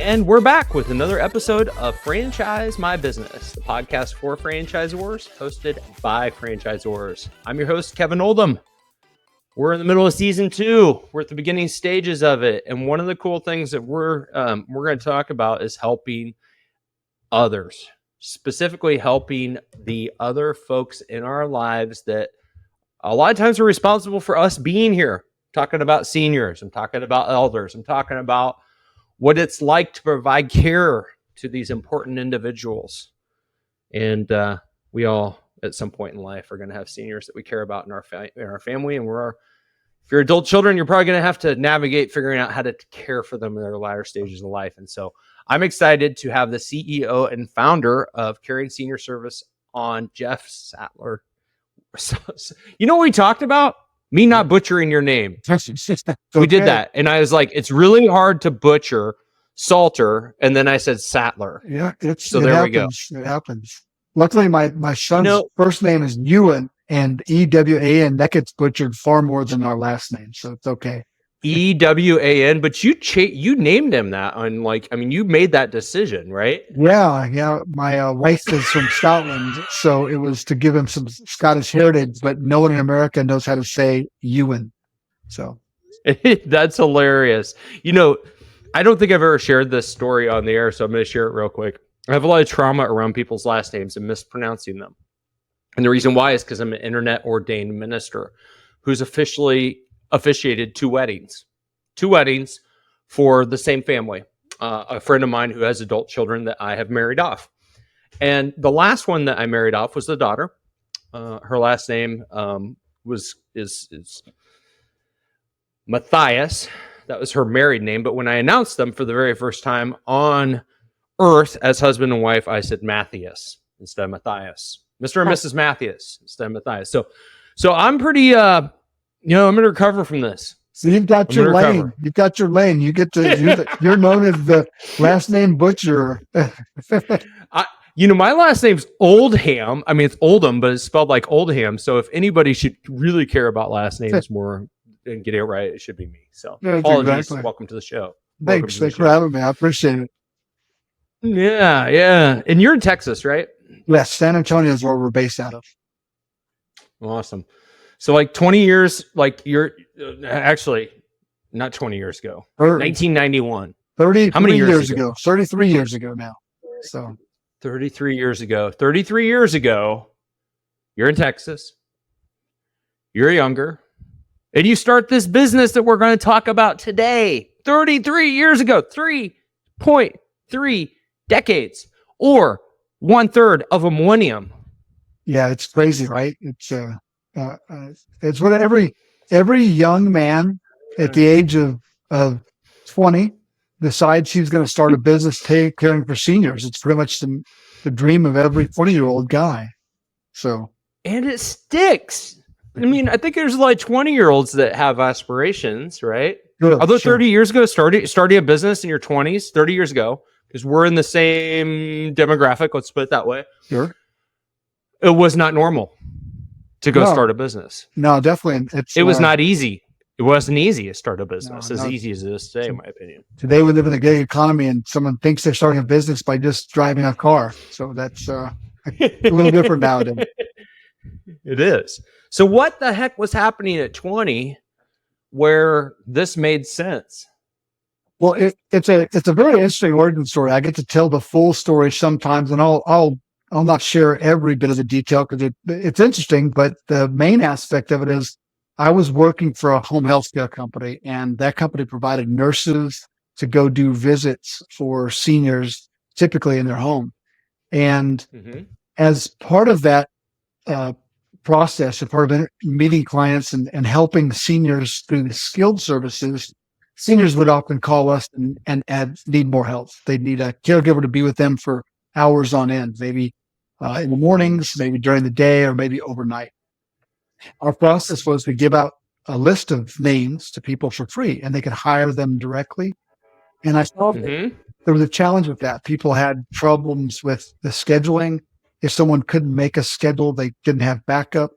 And we're back with another episode of Franchise My Business, the podcast for franchisors, hosted by franchisors. I'm your host, Kevin Oldham. We're in the middle of season 2. We're at the beginning stages of it. And one of the cool things that we're going to talk about is helping others, specifically helping the other folks in our lives that a lot of times are responsible for us being here. I'm talking about seniors. I'm talking about elders. I'm talking about what it's like to provide care to these important individuals. And we all, at some point in life, are going to have seniors that we care about in our family. And if you're adult children, you're probably going to have to navigate figuring out how to care for them in their latter stages of life. And so I'm excited to have the CEO and founder of Caring Senior Service on, Jeff Sattler. You know what we talked about? Me not butchering your name. We did that. And I was like, it's really hard to butcher Salter. And then I said Sattler. Yeah. So there we go. It happens. Luckily, my son's first name is Ewan, and EWAN. That gets butchered far more than our last name. So it's okay. EWAN, but you named him that on you made that decision, right? Yeah. My wife is from Scotland, so it was to give him some Scottish heritage, but no one in America knows how to say Ewan. So that's hilarious. I don't think I've ever shared this story on the air, so I'm going to share it real quick. I have a lot of trauma around people's last names and mispronouncing them. And the reason why is because I'm an internet ordained minister who's officiated two weddings for the same family. A friend of mine who has adult children that I have married off. And the last one that I married off was the daughter. Her last name is Matthias. That was her married name. But when I announced them for the very first time on earth as husband and wife, I said Matthias instead of Matthias. Mr. and Mrs. Matthias instead of Matthias. So I'm pretty, I'm going to recover from this. So you've got your lane. You've got your lane. You get to, you're known as the last name butcher. My last name's Oldham. I mean, it's Oldham, but it's spelled like Oldham. So if anybody should really care about last names more and get it right, it should be me. So apologies. Exactly. Welcome to the show. Thanks for having me. I appreciate it. Yeah. And you're in Texas, right? Yes. San Antonio is where we're based out of. Awesome. So 20 years, you're actually not 20 years ago, 1991. 30. How many years ago? 33 years ago now. So 33 years ago, you're in Texas. You're younger. And you start this business that we're going to talk about today. 33 years ago, 3.3 decades, or 1/3 of a millennium. Yeah, it's crazy, right? It's what every young man at the age of 20 decides he's going to start a business caring for seniors. It's pretty much the dream of every 20-year-old guy. And it sticks. I mean, I think there's 20-year-olds that have aspirations, right? Good, although sure. 30 years ago, starting a business in your 20s, 30 years ago, because we're in the same demographic, let's put it that way. Sure. It was not normal to go start a business. No, definitely. It was not easy. It wasn't easy to start a business, easy as it is today, in my opinion. Today we live in a gig economy, and someone thinks they're starting a business by just driving a car. So that's a little different nowadays. It is. So what the heck was happening at 20 where this made sense? Well, it's a very interesting origin story. I get to tell the full story sometimes, and I'll not share every bit of the detail because it's interesting. But the main aspect of it is I was working for a home health care company, and that company provided nurses to go do visits for seniors, typically in their home. And as part of that process, as part of meeting clients and helping seniors through the skilled services, seniors would often call us and need more help. They'd need a caregiver to be with them for hours on end, maybe in the mornings, maybe during the day, or maybe overnight. Our process was to give out a list of names to people for free, and they could hire them directly. And I saw there was a challenge with that. People had problems with the scheduling. If someone couldn't make a schedule, they didn't have backup,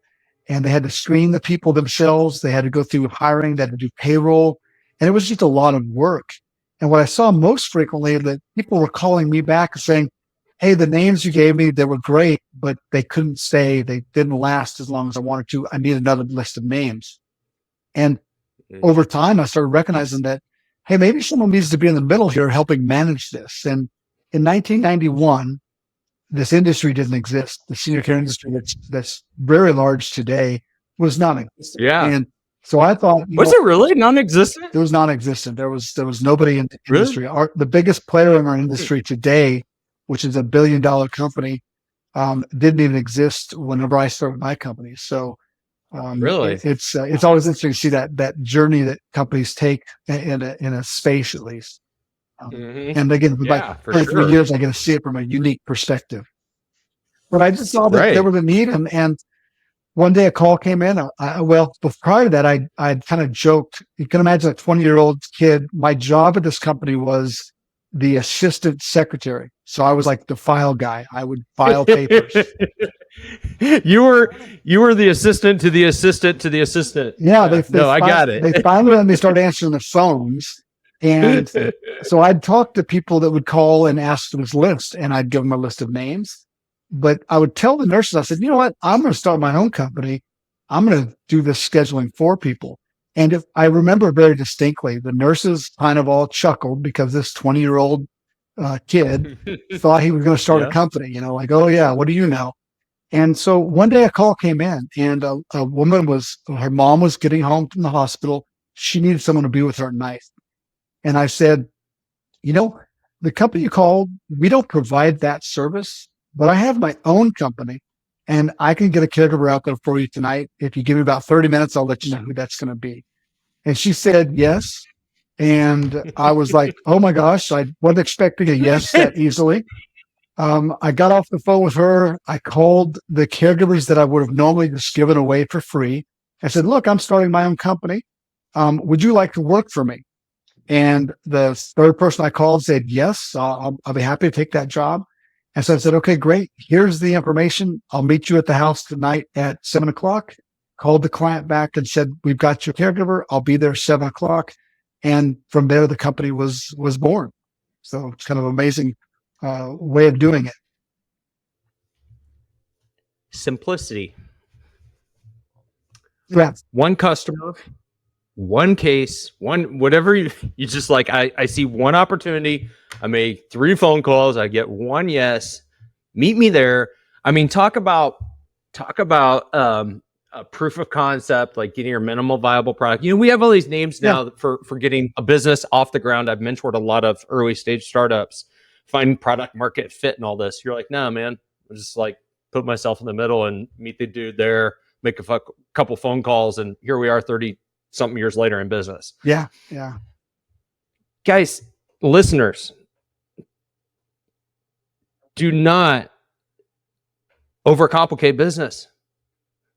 and they had to screen the people themselves. They had to go through hiring, they had to do payroll, and it was just a lot of work. And what I saw most frequently that people were calling me back and saying, hey, the names you gave me, they were great, but they couldn't stay. They didn't last as long as I wanted to. I need another list of names. And over time, I started recognizing that, hey, maybe someone needs to be in the middle here helping manage this. And in 1991, this industry didn't exist. The senior care industry that's very large today was non-existent. Yeah. And so I thought, Was it really non-existent? It was non-existent. There was nobody in the Really? industry. The biggest player in our industry today, which is $1 billion company, didn't even exist whenever I started my company. So Really? it's always interesting to see that journey that companies take in a space at least. And again, with Yeah, like 33 sure. years, I get to see it from a unique perspective. But I just saw that there was a need, and one day a call came in. Well, prior to that, I'd kind of joked. You can imagine a 20-year-old kid. My job at this company was the assistant secretary. So I was like the file guy. I would file papers. You were the assistant to the assistant to the assistant. Yeah, I got it. They finally let me start answering the phones. And so I'd talk to people that would call and ask for this list, and I'd give them a list of names. But I would tell the nurses, I said, you know what? I'm going to start my own company. I'm going to do this scheduling for people. And if I remember very distinctly, the nurses kind of all chuckled because this 20-year-old kid thought he was going to start a company, like, oh yeah, what do you know? And so one day a call came in, and a woman her mom was getting home from the hospital. She needed someone to be with her at night. And I said, the company you called, we don't provide that service. But I have my own company, and I can get a caregiver out there for you tonight. If you give me about 30 minutes, I'll let you know who that's going to be. And she said yes. And I was like, oh my gosh, I wasn't expecting a yes that easily. I got off the phone with her. I called the caregivers that I would have normally just given away for free. I said, look, I'm starting my own company. Would you like to work for me? And the third person I called said, yes, I'll be happy to take that job. And so I said, okay, great. Here's the information. I'll meet you at the house tonight at 7:00. Called the client back and said, we've got your caregiver. I'll be there 7:00. And from there, the company was born. So it's kind of an amazing way of doing it. Simplicity. Yeah. One customer, one case, whatever you just like, I see one opportunity. I make 3 phone calls. I get 1 yes. Meet me there. I mean, talk about a proof of concept, like getting your minimal viable product. We have all these names now for getting a business off the ground. I've mentored a lot of early stage startups, find product market fit and all this. You're like, no, man, I just like put myself in the middle and meet the dude there, make a couple phone calls, and here we are 30 something years later in business. Yeah. Guys, listeners, do not overcomplicate business.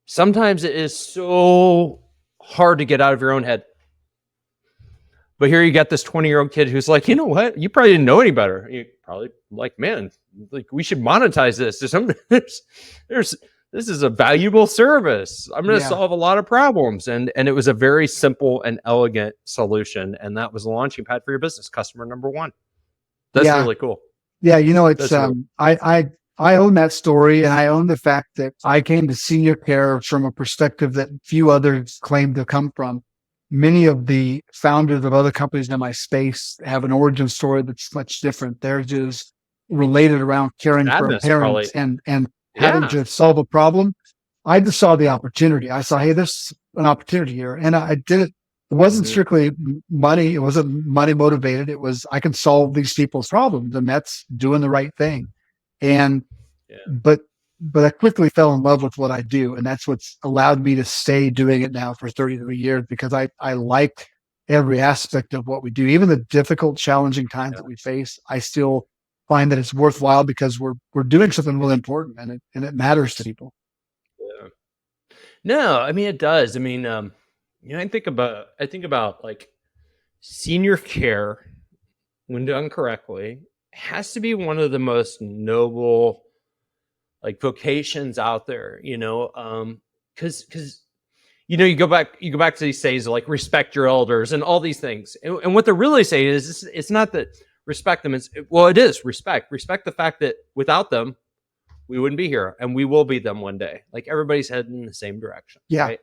Sometimes it is so hard to get out of your own head. But here you got this 20-year-old kid who's like, you know what? You probably didn't know any better. You probably like, man, like we should monetize this. This is a valuable service. I'm going to solve a lot of problems. And it was a very simple and elegant solution. And that was the launching pad for your business. Customer number 1. That's really cool. Yeah. It's, I own that story, and I own the fact that I came to senior care from a perspective that few others claim to come from. Many of the founders of other companies in my space have an origin story that's much different. Theirs is related around caring for parents and having to solve a problem. I just saw the opportunity. I saw, hey, there's an opportunity here. And I did it. It wasn't strictly money. It wasn't money motivated. It was, I can solve these people's problems, and that's doing the right thing. And, but I quickly fell in love with what I do. And that's what's allowed me to stay doing it now for 33 years, because I like every aspect of what we do. Even the difficult, challenging times that we face, I still find that it's worthwhile because we're doing something really important, and it matters to people. Yeah. No, I mean, it does. I mean, I think about like senior care, when done correctly, has to be one of the most noble like vocations out there, because you go back to these sayings like respect your elders and all these things. And what they're really saying is it's not that respect them. It is respect the fact that without them, we wouldn't be here, and we will be them one day. Like everybody's heading in the same direction. Yeah. Right.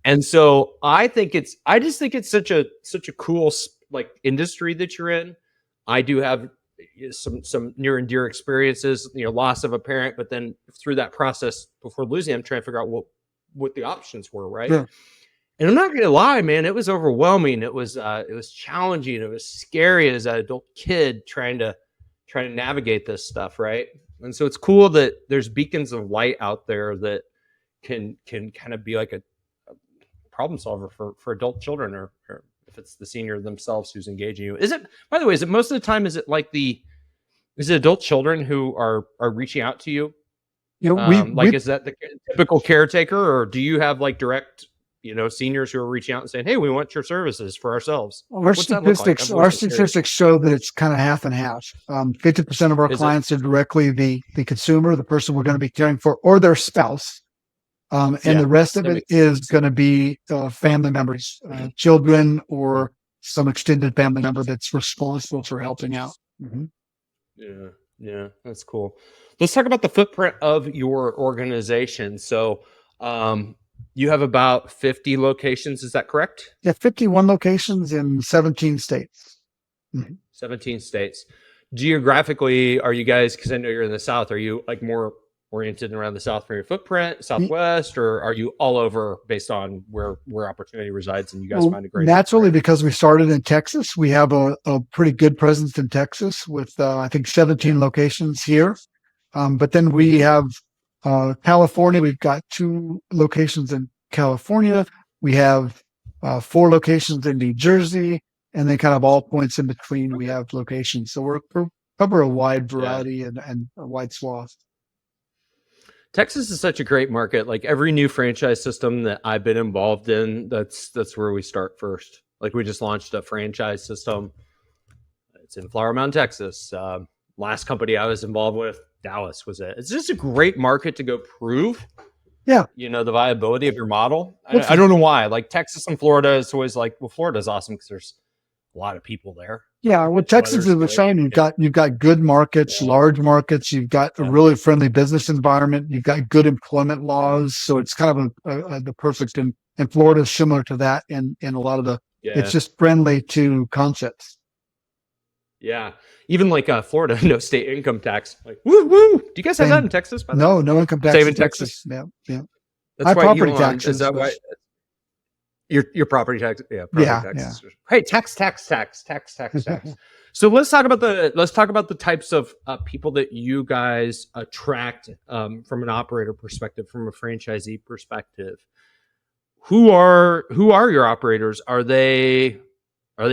And so I just think it's such a cool like industry that you're in. I do have some near and dear experiences, loss of a parent, but then through that process before losing, I'm trying to figure out what the options were. Right. Yeah. And I'm not going to lie, man, it was overwhelming. It was challenging. It was scary as an adult kid trying to navigate this stuff. Right. And so it's cool that there's beacons of light out there that can kind of be like a problem solver for adult children, or if it's the senior themselves who's engaging you. Is it, by the way, is it most of the time, is it adult children who are reaching out to you? Is that the typical caretaker, or do you have like direct, seniors who are reaching out and saying, hey, we want your services for ourselves? Our statistics show that it's kind of half and half. 50% of our clients are directly the consumer, the person we're going to be caring for, or their spouse. And the rest of it is going to be family members, children, or some extended family member that's responsible for helping out. Mm-hmm. Yeah, that's cool. Let's talk about the footprint of your organization. So you have about 50 locations, is that correct? Yeah, 51 locations in 17 states. Mm-hmm. 17 states. Geographically, are you guys, because I know you're in the South, are you like more oriented around the South for your footprint, Southwest, or are you all over based on where opportunity resides and you guys find a great naturally footprint? Because we started in Texas, we have a pretty good presence in Texas with I think 17 locations here. But then we have California. We've got 2 locations in California. We have 4 locations in New Jersey, and then kind of all points in between we have locations. So we're cover a wide variety and a wide swath. Texas is such a great market. Like every new franchise system that I've been involved in, that's where we start first. Like we just launched a franchise system. It's in Flower Mound, Texas. Last company I was involved with, Dallas was it. It's just a great market to go prove. Yeah. The viability of your model. I don't know why. Like Texas and Florida, it's always like, well, Florida's awesome because there's a lot of people there. Yeah, well, Texas is the same. You've got good markets, large markets. You've got a really friendly business environment. You've got good employment laws. So it's kind of the perfect. And Florida is similar to that in a lot of the. It's just friendly to concepts. Yeah, even like Florida, no state income tax. Like woo woo. Do you guys have that in Texas? By the way? No income tax. Same in Texas. Yeah. That's why property taxes. Is that why? Your property tax, taxes. Yeah. Hey, tax. So let's talk about the types of people that you guys attract from an operator perspective, from a franchisee perspective. Who are your operators? Are they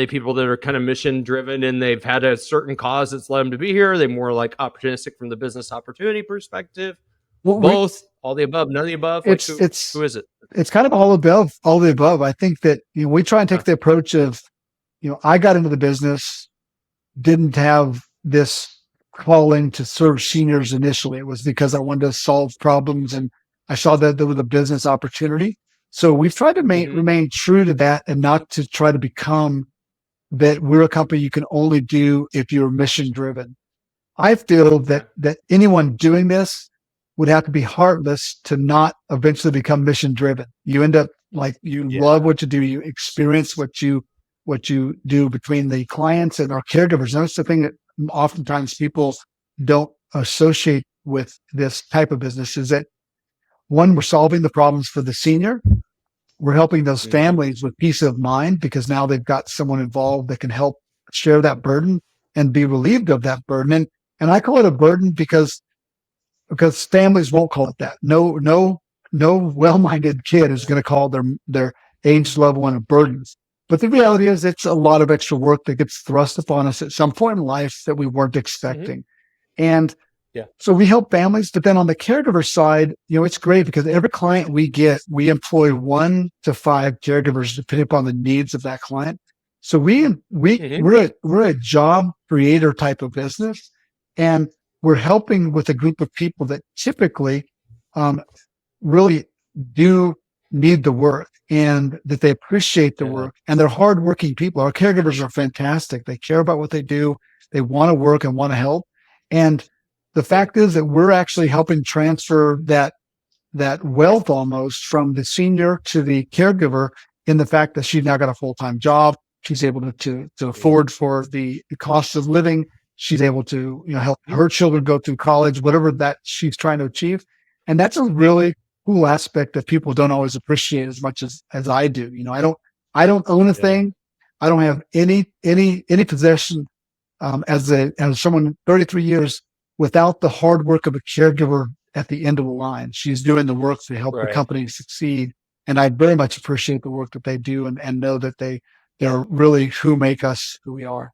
people that are kind of mission driven and they've had a certain cause that's led them to be here? Are they more like opportunistic from the business opportunity perspective? Both, all the above, none of the above. Like who is it? It's kind of all the above. I think that we try and take the approach of, I got into the business, didn't have this calling to serve seniors initially. It was because I wanted to solve problems, and I saw that there was a business opportunity. So we've tried to remain true to that, and not to try to become that we're a company you can only do if you're mission driven. I feel that anyone doing this would have to be heartless to not eventually become mission driven. You end up like love what you do. You experience what you do between the clients and our caregivers. And that's the thing that oftentimes people don't associate with this type of business is that one, we're solving the problems for the senior. We're helping those families with peace of mind because now they've got someone involved that can help share that burden and be relieved of that burden. And I call it a burden because families won't call it that. No well-minded kid is going to call their age level one a burden. But the reality is it's a lot of extra work that gets thrust upon us at some point in life that we weren't expecting. And so we help families, but then on the caregiver side, it's great because every client we get, we employ 1 to 5 caregivers depending upon the needs of that client. So we're a job creator type of business, and we're helping with a group of people that typically really do need the work and that they appreciate the Yeah. work, and they're hardworking people. Our caregivers are fantastic. They care about what they do. They want to work and want to help. And the fact is that we're actually helping transfer that wealth almost from the senior to the caregiver, in the fact that she's now got a full-time job. She's able to afford for the cost of living. She's able to, help her children go through college, whatever that she's trying to achieve. And that's a really cool aspect that people don't always appreciate as much as I do. I don't own a thing. I don't have any possession, as someone 33 years without the hard work of a caregiver at the end of the line. She's doing the work to help the company succeed. And I very much appreciate the work that they do, and know that they're really who make us who we are.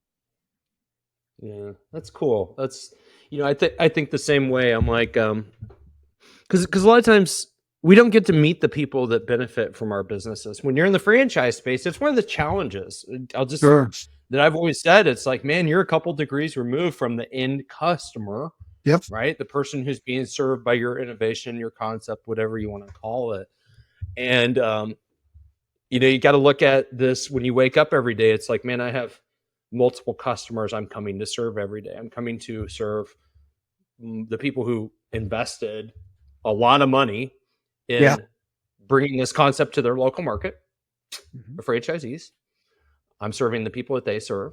Yeah, that's cool. That's, I think the same way. I'm like, because a lot of times we don't get to meet the people that benefit from our businesses. When you're in the franchise space, it's one of the challenges. That I've always said. It's like, man, you're a couple degrees removed from the end customer. Yep. Right. The person who's being served by your innovation, your concept, whatever you want to call it. And, you got to look at this when you wake up every day. It's like, man, I have multiple customers I'm coming to serve every day. I'm coming to serve the people who invested a lot of money in bringing this concept to their local market, the franchisees. I'm serving the people that they serve.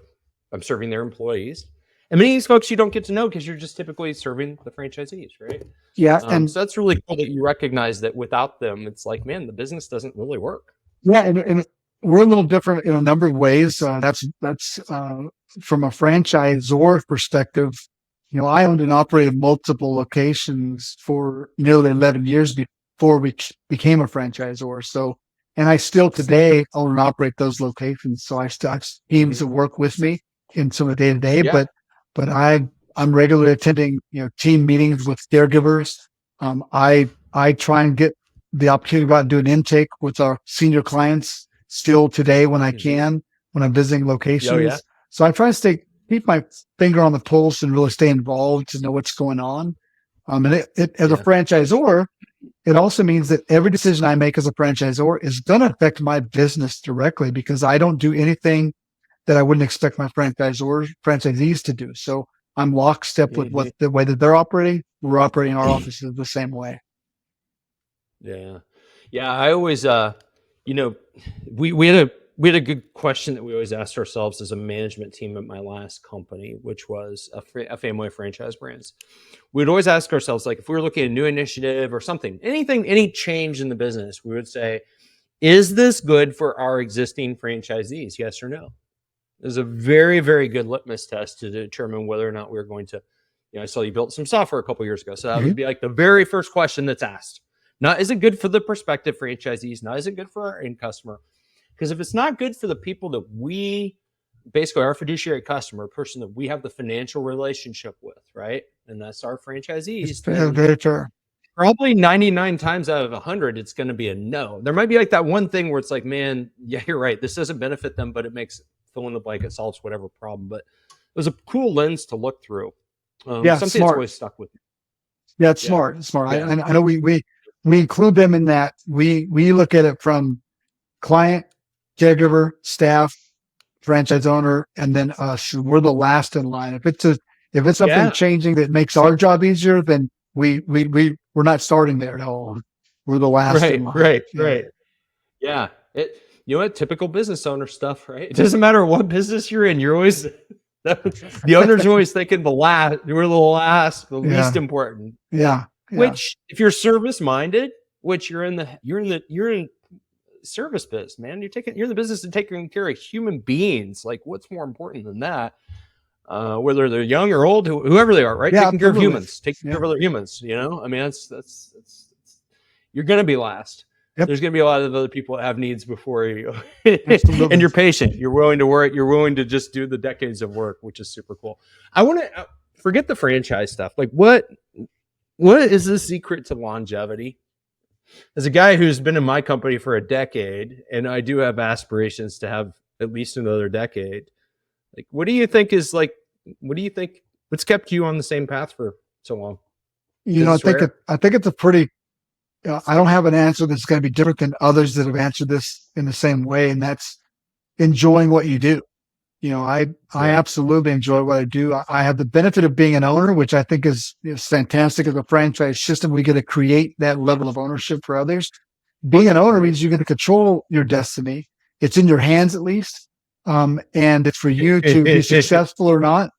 I'm serving their employees. And many of these folks you don't get to know because you're just typically serving the franchisees, right? Yeah. And so that's really cool that you recognize that without them, it's like, man, the business doesn't really work. Yeah. And we're a little different in a number of ways. That's from a franchisor perspective. I owned and operated multiple locations for nearly 11 years before we became a franchisor. So, and I still today own and operate those locations. So I still have teams that work with me in some of the day to day, but I'm regularly attending, team meetings with caregivers. I try and get the opportunity to go out and do an intake with our senior clients still today when I can, when I'm visiting locations. So I try to keep my finger on the pulse and really stay involved to know what's going on. And as a franchisor, it also means that every decision I make as a franchisor is going to affect my business directly, because I don't do anything that I wouldn't expect my franchisees to do. So I'm lockstep with what the way that they're operating. We're operating our offices the same way. Yeah. Yeah. I always, we had a good question that we always asked ourselves as a management team at my last company, which was a family of franchise brands. We'd always ask ourselves, like, if we were looking at a new initiative or something, any change in the business, we would say, is this good for our existing franchisees? Yes or no? There's a very, very good litmus test to determine whether or not we're going to, I saw you built some software a couple years ago. So that would be like the very first question that's asked. Not, is it good for the prospective franchisees? Not, is it good for our end customer? Because if it's not good for the people that we, basically our fiduciary customer, person that we have the financial relationship with, right? And that's our franchisees. Very true. Probably 99 times out of 100, it's going to be a no. There might be like that one thing where it's like, man, yeah, you're right. This doesn't benefit them, but it makes fill in the blank. It solves whatever problem. But it was a cool lens to look through. Something that's always stuck with me. Yeah, it's smart. It's smart. Yeah. I know we include them in that. We look at it from client, caregiver, staff, franchise owner, and then us. We're the last in line. If it's something changing that makes our job easier, then we're not starting there at all. We're the last in line. Right. Yeah. Typical business owner stuff, right? It doesn't matter what business you're in. You're always the owners are always thinking the last. We're the last, the least important. Yeah. Which, if you're service minded, which you're in service biz, man. You're in the business of taking care of human beings. Like, what's more important than that? Whether they're young or old, whoever they are, right? Taking care of humans, taking care of other humans. I mean, that's you're going to be last. Yep. There's going to be a lot of other people that have needs before you, and you're patient. You're willing to work. You're willing to just do the decades of work, which is super cool. I want to forget the franchise stuff. Like, what is the secret to longevity? As a guy who's been in my company for a decade, and I do have aspirations to have at least another decade. Like, what do you think what's kept you on the same path for so long? I think it's a pretty I don't have an answer that's going to be different than others that have answered this in the same way, and that's enjoying what you do. I absolutely enjoy what I do. I have the benefit of being an owner, which I think is fantastic as a franchise system. We get to create that level of ownership for others. Being an owner means you get to control your destiny. It's in your hands, at least. And it's for you to be successful or not.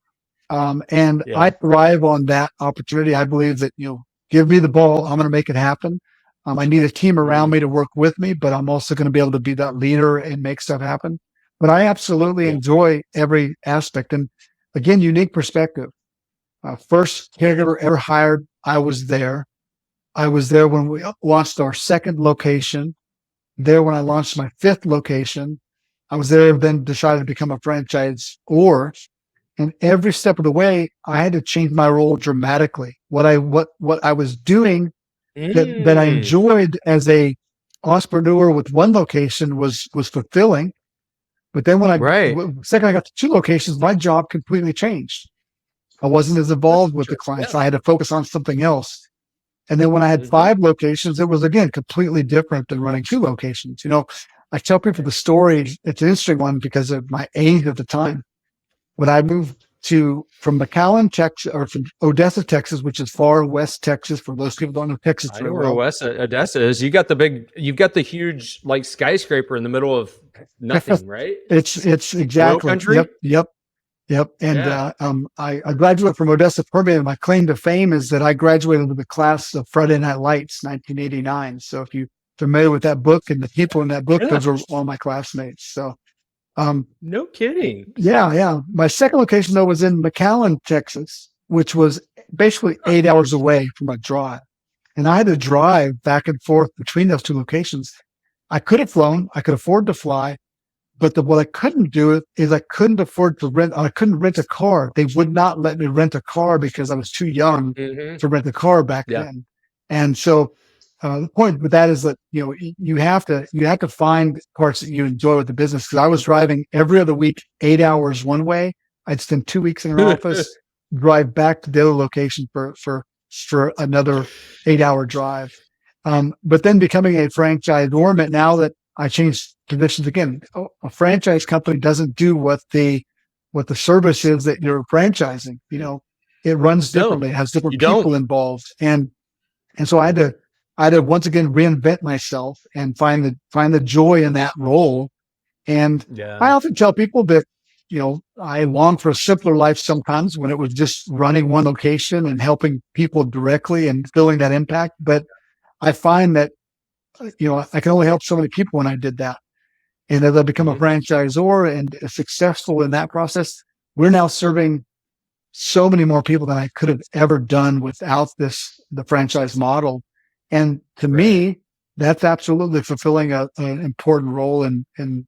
And I thrive on that opportunity. I believe that, give me the ball, I'm going to make it happen. I need a team around me to work with me, but I'm also going to be able to be that leader and make stuff happen. But I absolutely enjoy every aspect. And again, unique perspective. First caregiver ever hired, I was there. I was there when we launched our second location, there when I launched my fifth location. I was there then decided to become a franchisor. And every step of the way, I had to change my role dramatically. What I was doing that I enjoyed as a entrepreneur with one location was fulfilling. But then second I got to two locations, my job completely changed. I wasn't as involved with the clients. I had to focus on something else. And then when I had five locations, it was again completely different than running two locations. I tell people the story. It's an interesting one because of my age at the time. When I moved from McAllen, Texas, or from Odessa, Texas, which is far west Texas, for those people who don't know Texas. I know where Odessa is. You've got the huge like skyscraper in the middle of nothing, right? It's exactly. Country? Yep. And I graduated from Odessa Permian. My claim to fame is that I graduated with the class of Friday Night Lights, 1989. So if you're familiar with that book and the people in that book, those are all my classmates. So. No kidding. Yeah. My second location though was in McAllen, Texas, which was basically 8 hours away from a drive. And I had to drive back and forth between those two locations. I could have flown, I could afford to fly, but what I couldn't do is I couldn't afford to I couldn't rent a car. They would not let me rent a car because I was too young to rent a car back then. And so the point with that is that, you have to find parts that you enjoy with the business. Cause I was driving every other week, 8 hours one way. I'd spend 2 weeks in an office, drive back to the other location for another 8-hour drive. But then becoming a franchisor meant now that I changed conditions again. A franchise company doesn't do what the service is that you're franchising. It runs differently. It has different people involved. And so I had to once again reinvent myself and find the joy in that role. And I often tell people that, I long for a simpler life sometimes when it was just running one location and helping people directly and feeling that impact. But I find that, I can only help so many people when I did that. And as I become a franchisor and successful in that process, we're now serving so many more people than I could have ever done without the franchise model. And to me, that's absolutely fulfilling an important role in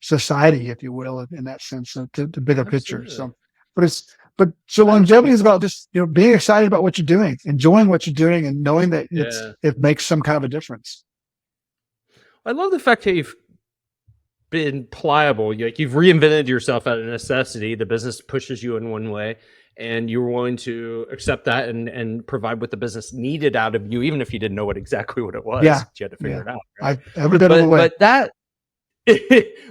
society, if you will, in that sense, to bigger picture. So, but longevity is about just, being excited about what you're doing, enjoying what you're doing, and knowing that it makes some kind of a difference. I love the fact that you've been pliable. You've reinvented yourself out of necessity. The business pushes you in one way, and you were willing to accept that and provide what the business needed out of you, even if you didn't know exactly what it was. Yeah. You had to figure it out. Right?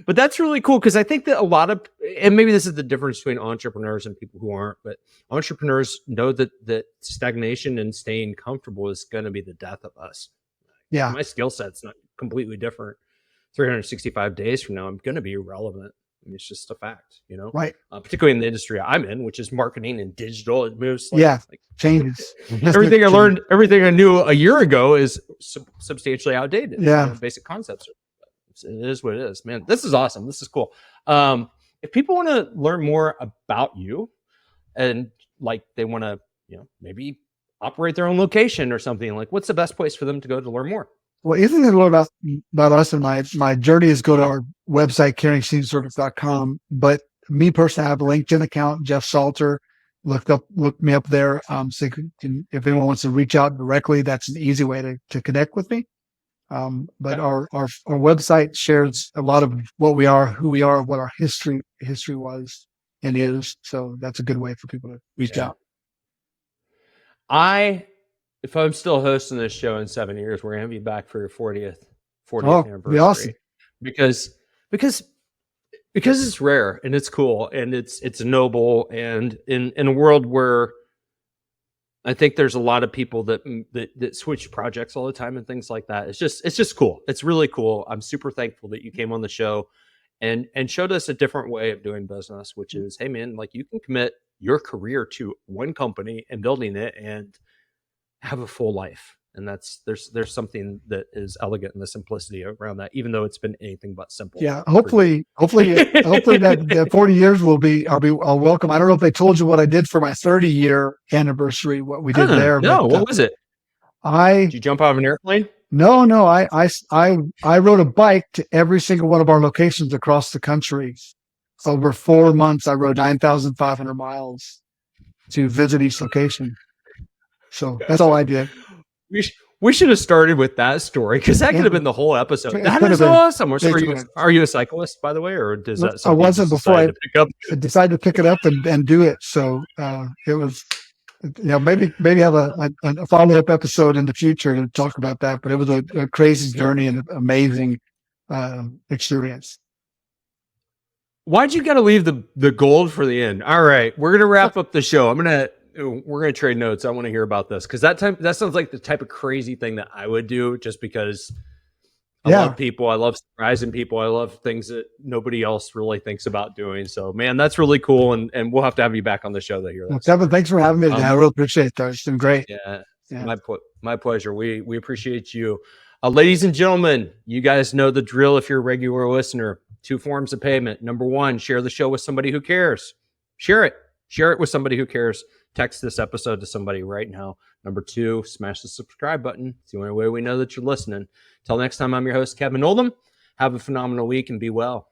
But that's really cool, because I think that a lot of, and maybe this is the difference between entrepreneurs and people who aren't, but entrepreneurs know that stagnation and staying comfortable is going to be the death of us. Yeah. My skill set's not completely different. 365 days from now, I'm going to be irrelevant. I mean, it's just a fact, Right. Particularly in the industry I'm in, which is marketing and digital. It moves. Changes. Everything I learned, everything I knew a year ago is substantially outdated. Yeah. Basic concepts. It is what it is, man. This is awesome. This is cool. If people want to learn more about you and they want to, maybe operate their own location or something, what's the best place for them to go to learn more? Well, anything to learn about us and my journey is go to our website, caringseamservice.com. But me personally, I have a LinkedIn account, Jeff Salter. Look me up there. So if anyone wants to reach out directly, that's an easy way to connect with me. But our website shares a lot of what we are, who we are, what our history was and is. So that's a good way for people to reach out. I If I'm still hosting this show in 7 years, we're gonna have you back for your 40th Oh, anniversary. be awesome. because because it's rare and it's cool and it's noble, and in a world where I think there's a lot of people that switch projects all the time and things like that. It's just cool. It's really cool. I'm super thankful that you came on the show and showed us a different way of doing business, which is, hey man, like you can commit your career to one company and building it and have a full life. And there's something that is elegant in the simplicity around that, even though it's been anything but simple. Yeah, hopefully that 40 years I'll welcome. I don't know if they told you what I did for my 30-year anniversary, what we did there. No, but, what was it? Did you jump out of an airplane? No, I rode a bike to every single one of our locations across the country. Over 4 months, I rode 9,500 miles to visit each location. So that's all I did. We should have started with that story, because that could have been the whole episode. That is awesome. Are you a cyclist, by the way, or does that? I wasn't before I decided to pick it up and do it. So it was, maybe have a follow-up episode in the future to talk about that. But it was a crazy journey and an amazing experience. Why'd you got to leave the gold for the end? All right, we're gonna wrap up the show. We're gonna trade notes. I want to hear about this, because that sounds like the type of crazy thing that I would do, just because I love people. I love surprising people. I love things that nobody else really thinks about doing. So, man, that's really cool, and we'll have to have you back on the show to hear that. Well, Kevin, thanks for having me today. I really appreciate that. It's been great. Yeah. My pleasure. We appreciate you, ladies and gentlemen. You guys know the drill. If you're a regular listener, 2 forms of payment. Number 1, share the show with somebody who cares. Share it with somebody who cares. Text this episode to somebody right now. Number 2, smash the subscribe button. It's the only way we know that you're listening. Till next time, I'm your host, Kevin Oldham. Have a phenomenal week and be well.